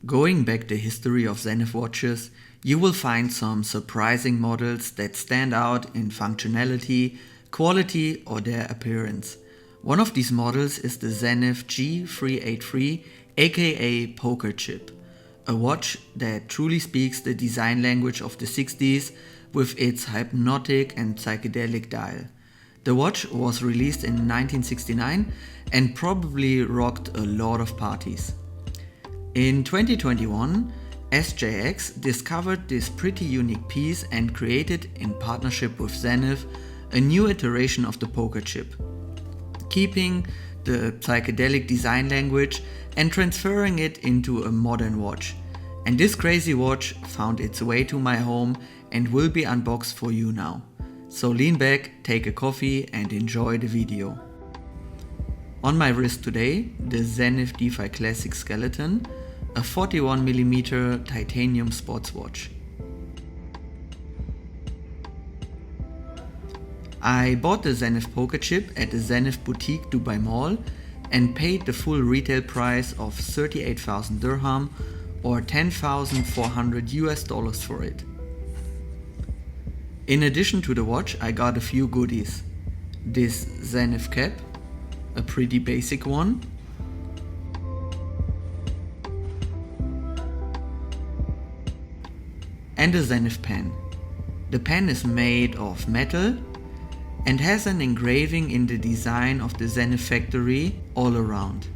Going back the history of Zenith watches, you will find some surprising models that stand out in functionality, quality or their appearance. One of these models is the Zenith G383 aka Poker Chip, a watch that truly speaks the design language of the 60s with its hypnotic and psychedelic dial. The watch was released in 1969 and probably rocked a lot of parties. In 2021, SJX discovered this pretty unique piece and created, in partnership with Zenith, a new iteration of the Poker Chip, keeping the psychedelic design language and transferring it into a modern watch. And this crazy watch found its way to my home and will be unboxed for you now. So lean back, take a coffee and enjoy the video. On my wrist today, the Zenith Defy Classic Skeleton, a 41mm titanium sports watch. I bought the Zenith Poker Chip at the Zenith Boutique Dubai Mall and paid the full retail price of 38,000 dirham or $10,400 for it. In addition to the watch, I got a few goodies. This Zenith cap, a pretty basic one. And a Zenith pen. The pen is made of metal and has an engraving in the design of the Zenith factory all around.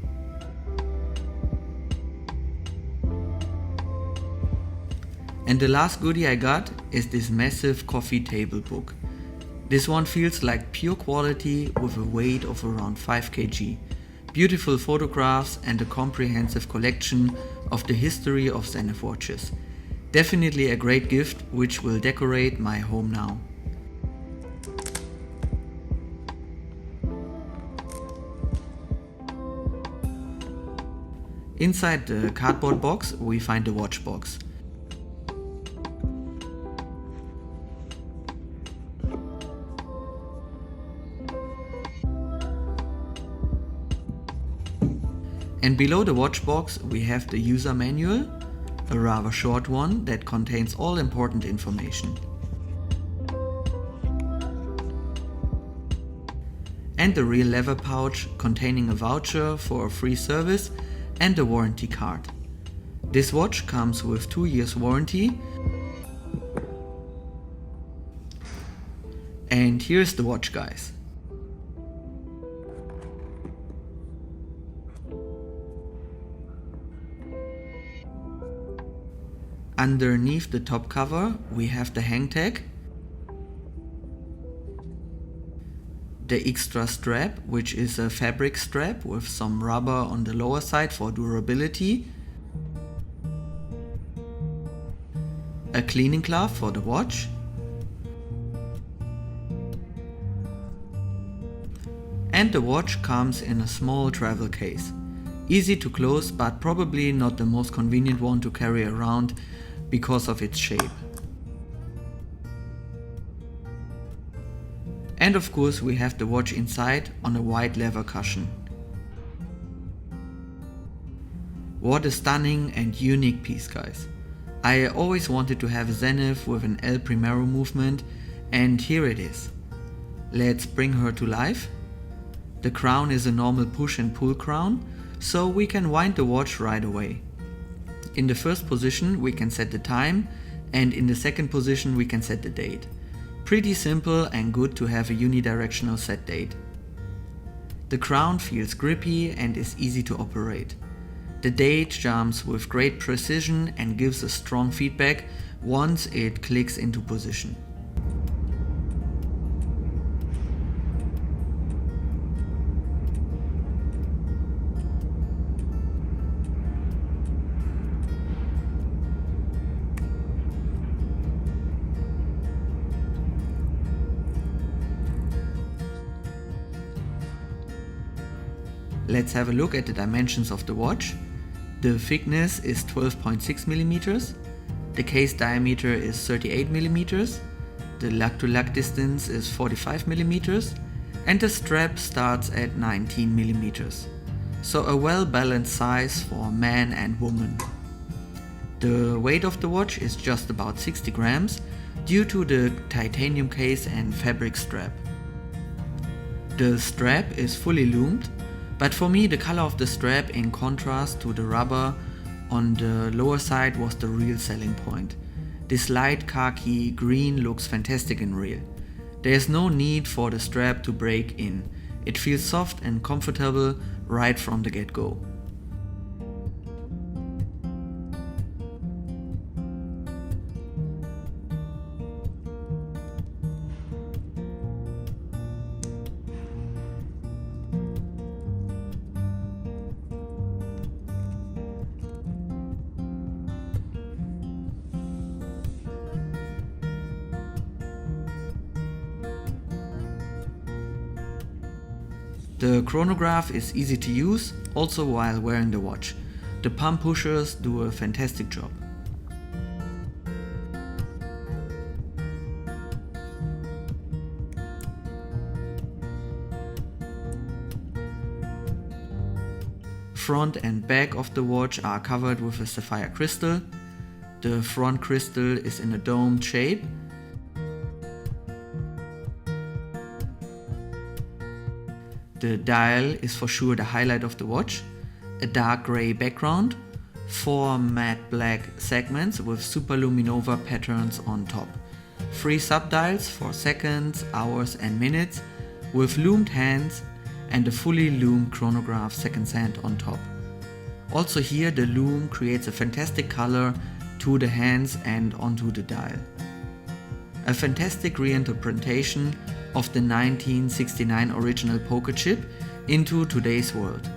And the last goodie I got is this massive coffee table book. This one feels like pure quality with a weight of around 5 kg. Beautiful photographs and a comprehensive collection of the history of Zenith watches. Definitely a great gift which will decorate my home now. Inside the cardboard box we find the watch box. And below the watch box we have the user manual, a rather short one that contains all important information. And the real leather pouch containing a voucher for a free service and a warranty card. This watch comes with 2 years warranty. And here's the watch, guys. Underneath the top cover we have the hang tag, the extra strap, which is a fabric strap with some rubber on the lower side for durability, a cleaning cloth for the watch, and the watch comes in a small travel case. Easy to close, but probably not the most convenient one to carry around because of its shape. And of course we have the watch inside on a white leather cushion. What a stunning and unique piece, guys. I always wanted to have a Zenith with an El Primero movement, and here it is. Let's bring her to life. The crown is a normal push and pull crown, so we can wind the watch right away. In the first position we can set the time, and in the second position we can set the date. Pretty simple and good to have a unidirectional set date. The crown feels grippy and is easy to operate. The date jumps with great precision and gives a strong feedback once it clicks into position. Let's have a look at the dimensions of the watch. The thickness is 12.6 mm, the case diameter is 38 mm, the lug to lug distance is 45 mm, and the strap starts at 19 mm. So a well balanced size for man and woman. The weight of the watch is just about 60 grams due to the titanium case and fabric strap. The strap is fully lumed, but for me the color of the strap in contrast to the rubber on the lower side was the real selling point. This light khaki green looks fantastic in real. There is no need for the strap to break in. It feels soft and comfortable right from the get-go. The chronograph is easy to use, also while wearing the watch. The palm pushers do a fantastic job. Front and back of the watch are covered with a sapphire crystal. The front crystal is in a domed shape. The dial is for sure the highlight of the watch. A dark grey background, 4 matte black segments with superluminova patterns on top. 3 subdials for seconds, hours and minutes with lumed hands and a fully lumed chronograph seconds hand on top. Also here the lume creates a fantastic color to the hands and onto the dial. A fantastic reinterpretation of the 1969 original poker chip into today's world.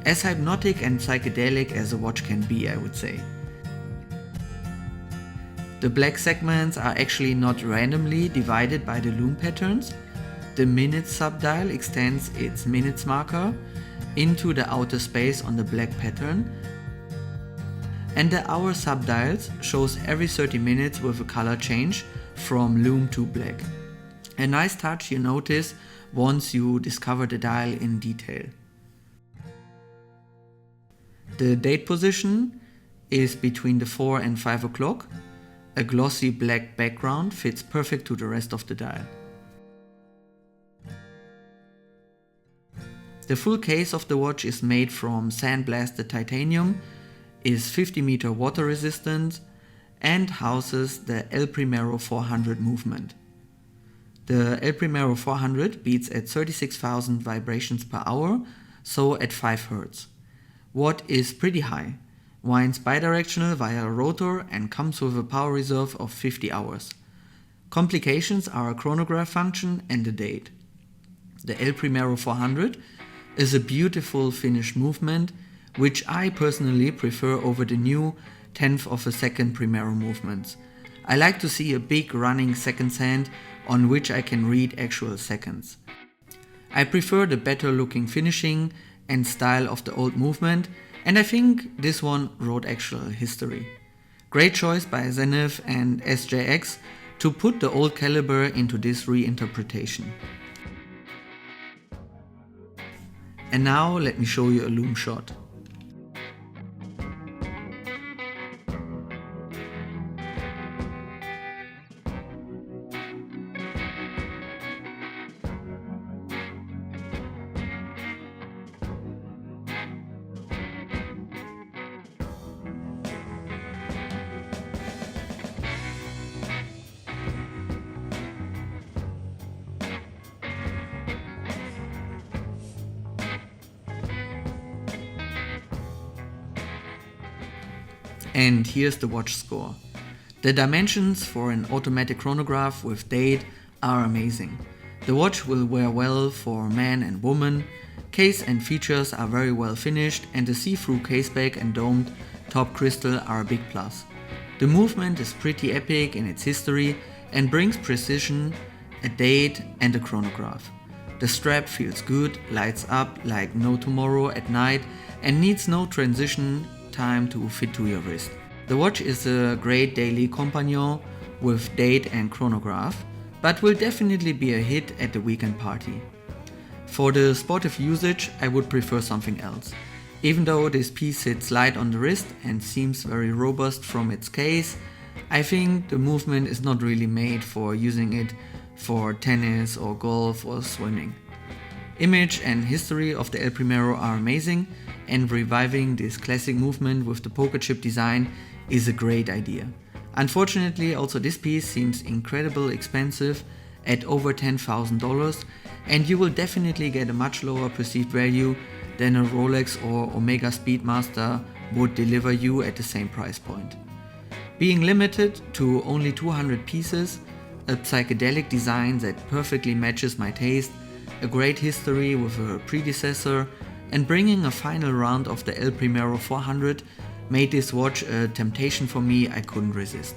As hypnotic and psychedelic as a watch can be, I would say. The black segments are actually not randomly divided by the lume patterns. The minutes subdial extends its minutes marker into the outer space on the black pattern, and the hour subdials shows every 30 minutes with a color change from lume to black. A nice touch you notice once you discover the dial in detail. The date position is between the 4 and 5 o'clock. A glossy black background fits perfect to the rest of the dial. The full case of the watch is made from sandblasted titanium, is 50 meter water resistant and houses the El Primero 400 movement. The El Primero 400 beats at 36,000 vibrations per hour, so at 5 Hz. Watt is pretty high, winds bidirectional via a rotor and comes with a power reserve of 50 hours. Complications are a chronograph function and a date. The El Primero 400 is a beautiful finished movement, which I personally prefer over the new 10th of a second Primero movements. I like to see a big running seconds hand on which I can read actual seconds. I prefer the better looking finishing and style of the old movement, and I think this one wrote actual history. Great choice by Zenith and SJX to put the old caliber into this reinterpretation. And now let me show you a lume shot. And here's the watch score. The dimensions for an automatic chronograph with date are amazing. The watch will wear well for man and woman. Case and features are very well finished, and the see-through caseback and domed top crystal are a big plus. The movement is pretty epic in its history and brings precision, a date and a chronograph. The strap feels good, lights up like no tomorrow at night and needs no transition time to fit to your wrist. The watch is a great daily companion with date and chronograph, but will definitely be a hit at the weekend party. For the sportive usage, I would prefer something else. Even though this piece sits light on the wrist and seems very robust from its case, I think the movement is not really made for using it for tennis or golf or swimming. Image and history of the El Primero are amazing, and reviving this classic movement with the poker chip design is a great idea. Unfortunately, also this piece seems incredibly expensive at over $10,000, and you will definitely get a much lower perceived value than a Rolex or Omega Speedmaster would deliver you at the same price point. Being limited to only 200 pieces, a psychedelic design that perfectly matches my taste, a great history with a predecessor, and bringing a final round of the El Primero 400 made this watch a temptation for me I couldn't resist.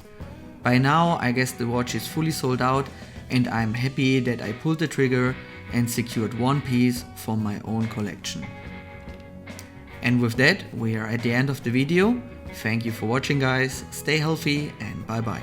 By now I guess the watch is fully sold out, and I'm happy that I pulled the trigger and secured one piece for my own collection. And with that, we are at the end of the video. Thank you for watching guys, stay healthy and bye bye.